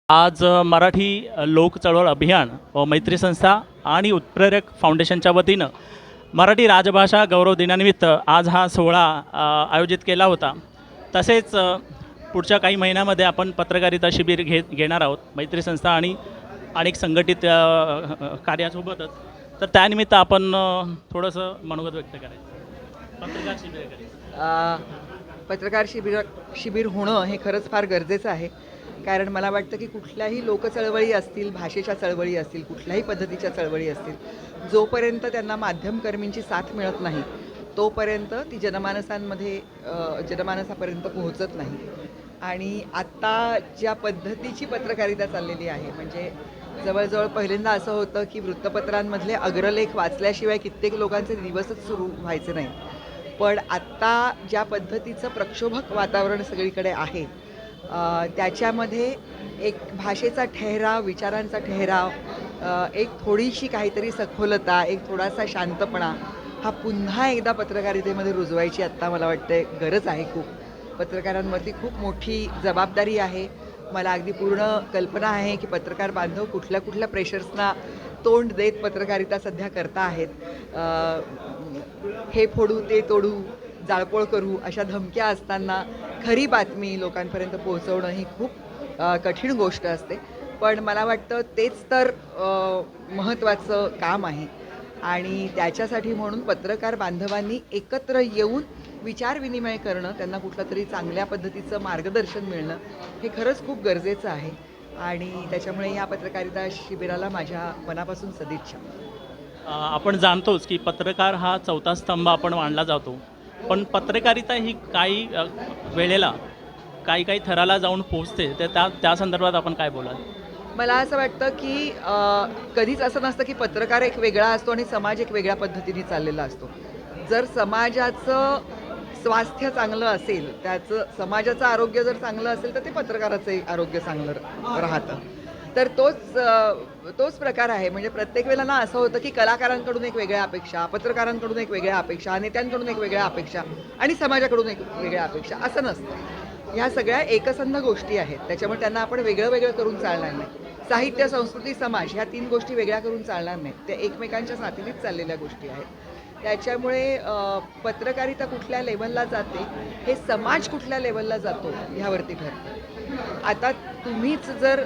आज मराठी लोक चळवळ अभियान व मैत्री संस्था आणि उत्प्रेरक फाउंडेशनच्या वतीनं मराठी राजभाषा गौरव दिनानिमित्त आज हा सोहळा आयोजित केला होता। तसेच पुढच्या काही महिन्यामध्ये आपण पत्रकारिता शिबिर घेणार आहोत मैत्री संस्था आणि अनेक संघटित कार्यासोबतच। तर त्यानिमित्त आपण थोडंसं मनोगत व्यक्त करायचं, पत्रकार शिबिर करायचं। पत्रकार शिबिर होणं हे खरंच फार गरजेचं आहे, कारण मला वाटतं की कुठल्याही लोकचळवळी असतील, भाषेच्या चळवळी असतील, कुठल्याही पद्धतीच्या चळवळी असतील, जोपर्यंत त्यांना माध्यमकर्मींची साथ मिळत नाही तोपर्यंत ती जनमानसापर्यंत पोहोचत नाही। आणि आत्ता ज्या पद्धतीची पत्रकारिता चाललेली आहे, म्हणजे जवळजवळ पहिल्यांदा असं होतं की वृत्तपत्रांमधले अग्रलेख वाचल्याशिवाय कित्येक लोकांचे दिवसच सुरू व्हायचे नाही, पण आत्ता ज्या पद्धतीचं प्रक्षोभक वातावरण सगळीकडे आहे त्याच्यामध्ये एक भाषेचा ठहराव, विचारांचा ठहराव, एक थोडीशी काहीतरी सखोलता, एक थोडासा शांतपणा हा पुन्हा एकदा पत्रकारितेमध्ये रुजवायची आत्ता मला वाटते गरज आहे। खूप पत्रकारांवरती खूप मोठी जबाबदारी आहे। मला अगदी पूर्ण कल्पना आहे की पत्रकार बांधव कुठल्या कुठल्या प्रेशर्सना तोंड देत पत्रकारिता सध्या करता आहेत। हे फोडू ते तोडू, जाळपोळ करू अशा धमक्या असताना खरी बातमी लोकांपर्यंत पोहोचवणं ही खूप कठीण गोष्ट असते, पण मला वाटतं तेच तर महत्त्वाचं काम आहे। आणि त्याच्यासाठी म्हणून पत्रकार बांधवांनी एकत्र येऊन विचारविनिमय करणं, त्यांना कुठलं तरी चांगल्या पद्धतीचं मार्गदर्शन मिळणं हे खरंच खूप गरजेचं आहे। आणि त्याच्यामुळे या पत्रकारिता शिबिराला माझ्या मनापासून सदिच्छा। आपण जाणतोच की पत्रकार हा चौथा स्तंभ आपण मानला जातो, पण पत्रकारिता ही काही वेळेला काही थराला जाऊन पोहोचते, तर त्या संदर्भात आपण काय बोलाल? मला असं वाटतं की कधीच असं नसतं की पत्रकार एक वेगळा असतो आणि समाज एक वेगळ्या पद्धतीने चाललेला असतो। जर समाजाचं स्वास्थ्य चांगलं असेल, त्याचं समाजाचं आरोग्य जर चांगलं असेल, तर ते पत्रकाराचं आरोग्य चांगलं राहतं। तर तोच प्रकार आहे। म्हणजे प्रत्येक वेळेला ना असं होतं की कलाकारांकडून एक वेगळ्या अपेक्षा, पत्रकारांकडून एक वेगळ्या अपेक्षा, नेत्यांकडून एक वेगळ्या अपेक्षा आणि समाजाकडून एक वेगळ्या अपेक्षा असं नसतं। ह्या सगळ्या एकसंध गोष्टी आहेत, त्याच्यामुळे त्यांना आपण वेगळं वेगळं करून चालणार नाही। साहित्य, संस्कृती, समाज ह्या 3 गोष्टी वेगळ्या करून चालणार नाहीत, त्या एकमेकांच्या साथीनेच चाललेल्या गोष्टी आहेत। त्याच्यामुळे पत्रकारिता कुठल्या लेव्हलला जाते, हे समाज कुठल्या लेव्हलला जातो ह्यावरती ठरतं। आता तुम्हीच जर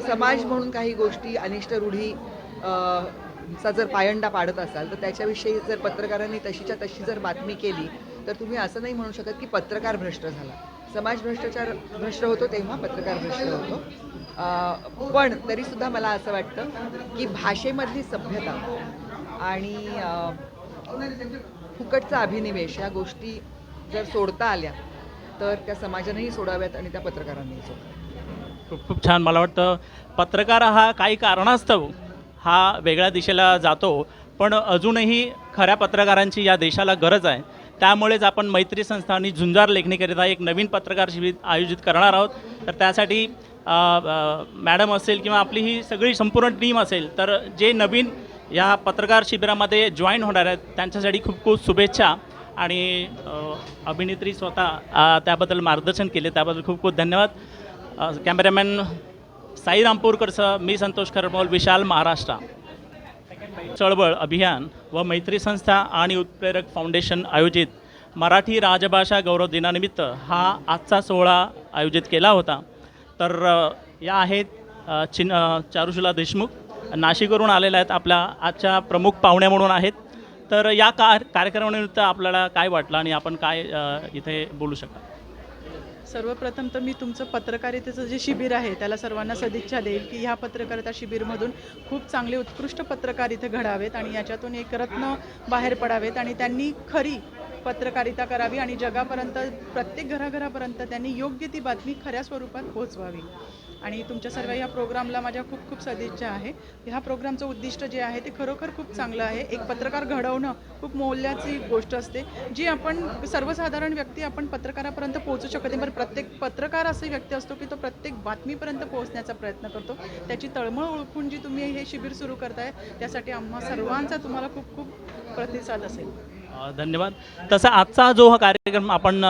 समाज म्हणून काही गोष्टी, अनिष्ट रूढी चा जर पायंडा पाडत असाल, तर त्याच्याविषयी जर पत्रकारांनी तशीच्या तशी जर बातमी केली, तर तुम्ही असं नाही म्हणू शकत की पत्रकार भ्रष्ट झाला। समाज भ्रष्ट होतो तेव्हा पत्रकार भ्रष्ट होतो। पण तरीसुद्धा मला असं वाटतं की भाषेमधली सभ्यता आणि फुकटचा अभिनिवेश या गोष्टी जर सोडता आल्या, तर त्या समाजानेही सोडाव्यात आणि त्या पत्रकारांनीही सोडाव्यात। खूप छान। मला वाटतं पत्रकार हा काही कारणास्तव हा वेगळ्या दिशेला जातो, पण अजूनही खऱ्या पत्रकारांची या देशाला गरज आहे। त्यामुळेच आपण मैत्री संस्था आणि झुंजार लेखणीकरिता एक नवीन पत्रकार शिबिर आयोजित करणार आहोत। तर त्यासाठी मॅडम असेल किंवा आपली ही सगळी संपूर्ण टीम असेल, तर जे नवीन या पत्रकार शिबिरामध्ये जॉईन होणार आहेत त्यांच्यासाठी खूप खूप शुभेच्छा। आणि अभिनेत्री स्वतः त्याबद्दल मार्गदर्शन केले त्याबद्दल खूप खूप धन्यवाद। कॅमेरामॅन साई रामपूरकरसह मी संतोष खरमोल, विशाल, महाराष्ट्र। चळवळ अभियान व मैत्री संस्था आणि उत्प्रेरक फाउंडेशन आयोजित मराठी राजभाषा गौरव दिनानिमित्त हा आजचा सोहळा आयोजित केला होता। तर या आहेत चारुशिला देशमुख, नाशिकवरून आलेल्या आहेत, आपल्या आजच्या प्रमुख पाहुण्या म्हणून आहेत। तर या कार्यक्रमानिमित्त आपल्याला काय वाटलं आणि आपण काय इथे बोलू शकाल? सर्वप्रथम तर मी तुमचं पत्रकारितेचं जे शिबिर आहे त्याला सर्वांना सदिच्छा देईल की ह्या पत्रकारिता शिबिरमधून खूप चांगले उत्कृष्ट पत्रकार इथे घडावेत आणि याच्यातून एक रत्न बाहेर पडावेत आणि त्यांनी खरी पत्रकारिता करावी आणि जगापर्यंत, प्रत्येक घराघरापर्यंत त्यांनी योग्य ती बातमी खऱ्या स्वरूपात पोहोचवावी। आणि तुमच्या सर्व या प्रोग्रामला माझ्या खूप खूप सदिच्छा आहे। ह्या प्रोग्रामचं उद्दिष्ट जे आहे ते खरोखर खूप चांगलं आहे। एक पत्रकार घडवणं खूप मौल्याची गोष्ट असते, जी आपण सर्वसाधारण व्यक्ती आपण पत्रकारापर्यंत पोहोचू शकत नाही, पण प्रत्येक पत्रकार असे व्यक्ती असतो की तो प्रत्येक बातमीपर्यंत पोहोचण्याचा प्रयत्न करतो। त्याची तळमळ ओळखून जी तुम्ही हे शिबिर सुरू करताय त्यासाठी आम्हा सर्वांचा तुम्हाला खूप खूप प्रतिसाद असेल। धन्यवाद. तसा आजचा जो हा कार्यक्रम आपण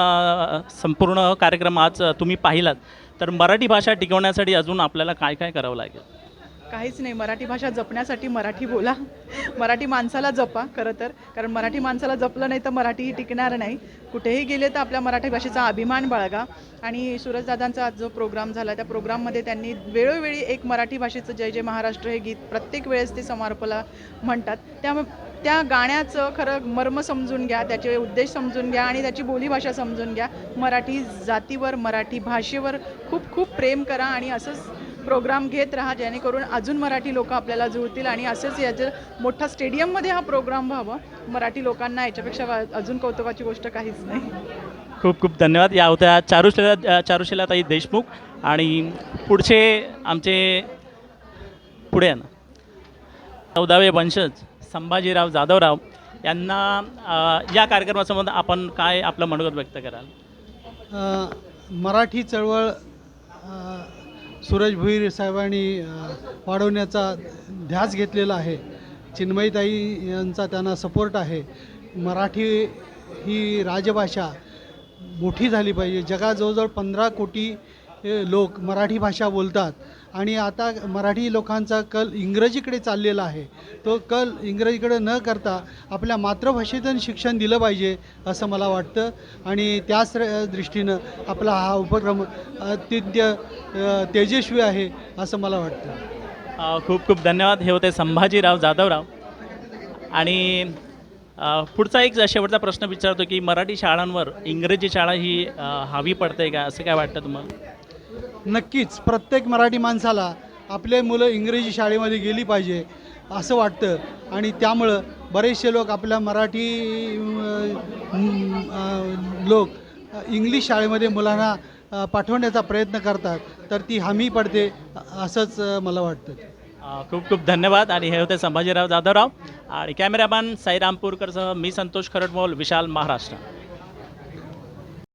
संपूर्ण कार्यक्रम आज तुम्ही पाहिलात, तर मराठी भाषा टिकवण्यासाठी अजून आपल्याला काय काय करावं लागेल? काहीच नाही, मराठी भाषा जपण्यासाठी मराठी बोला, मराठी माणसाला जपा खरं तर, कारण मराठी माणसाला जपलं नाही तर मराठी ही टिकणार नाही. कुठेही गेले तर आपल्या मराठी भाषेचा अभिमान बाळगा. आणि सूरजदादांचा आज जो प्रोग्राम झाला त्या प्रोग्राममध्ये त्यांनी वेळोवेळी एक मराठी भाषेचं जय जय महाराष्ट्र हे गीत प्रत्येक वेळेस ते समारोपाला म्हणतात. त्या गाण्याचं खरं मर्म समजून घ्या, त्याचे उद्देश समजून घ्या आणि त्याची बोलीभाषा समजून घ्या. मराठी जातीवर, मराठी भाषेवर खूप खूप प्रेम करा आणि असंच प्रोग्राम घेत राहा, जेणेकरून अजून मराठी लोक आपल्याला जुळतील आणि असंच याचं मोठा स्टेडियममध्ये हा प्रोग्राम व्हावं. मराठी लोकांना याच्यापेक्षा अजून कौतुकाची गोष्ट काहीच नाही. खूप खूप धन्यवाद. या होत्या चारुशिलाताई देशमुख. आणि पुढचे आमचे पुढे आहे ना 14वे वंशज संभाजीराव जाधवराव यांना या कार्यक्रमासंबंध आपण काय आपलं मनोगत व्यक्त कराल? मराठी चळवळ सूरज भुईर साहेबांनी वाढवण्याचा ध्यास घेतलेला आहे. चिन्मयताई यांचा त्यांना सपोर्ट आहे. मराठी ही राजभाषा मोठी झाली पाहिजे. जगात जवळजवळ 15 कोटी लोक मराठी भाषा बोलतात आणि आता मराठी लोकांचा कल इंग्रजीकडे चाललेला आहे. तो कल इंग्रजीकडे न करता आपल्या मातृभाषेतून शिक्षण दिलं पाहिजे असं मला वाटतं आणि त्याच दृष्टीनं आपला हा उपक्रम अत्यंत तेजस्वी आहे असं मला वाटतं. खूप खूप धन्यवाद. हे होते संभाजीराव जाधवराव. आणि पुढचा एक शेवटचा प्रश्न विचारतो की मराठी शाळांवर इंग्रजी शाळा ही हावी पडते का, असं काय वाटतं तुम्हाला? नक्कीच प्रत्येक मराठी माणसाला आपले मुलं इंग्रजी शाळेमध्ये गेली पाहिजे असं वाटतं आणि त्यामुळं बरेचसे लोक आपल्या मराठी लोक इंग्लिश शाळेमध्ये मुलांना पाठवण्याचा प्रयत्न करतात, तर ती हमी पडते असंच मला वाटतं. खूप खूप धन्यवाद. आणि हे होते संभाजीराव जाधवराव आणि कॅमेरामॅन साईराम पूरकरसह मी संतोष खरटमोल, विशाल महाराष्ट्र.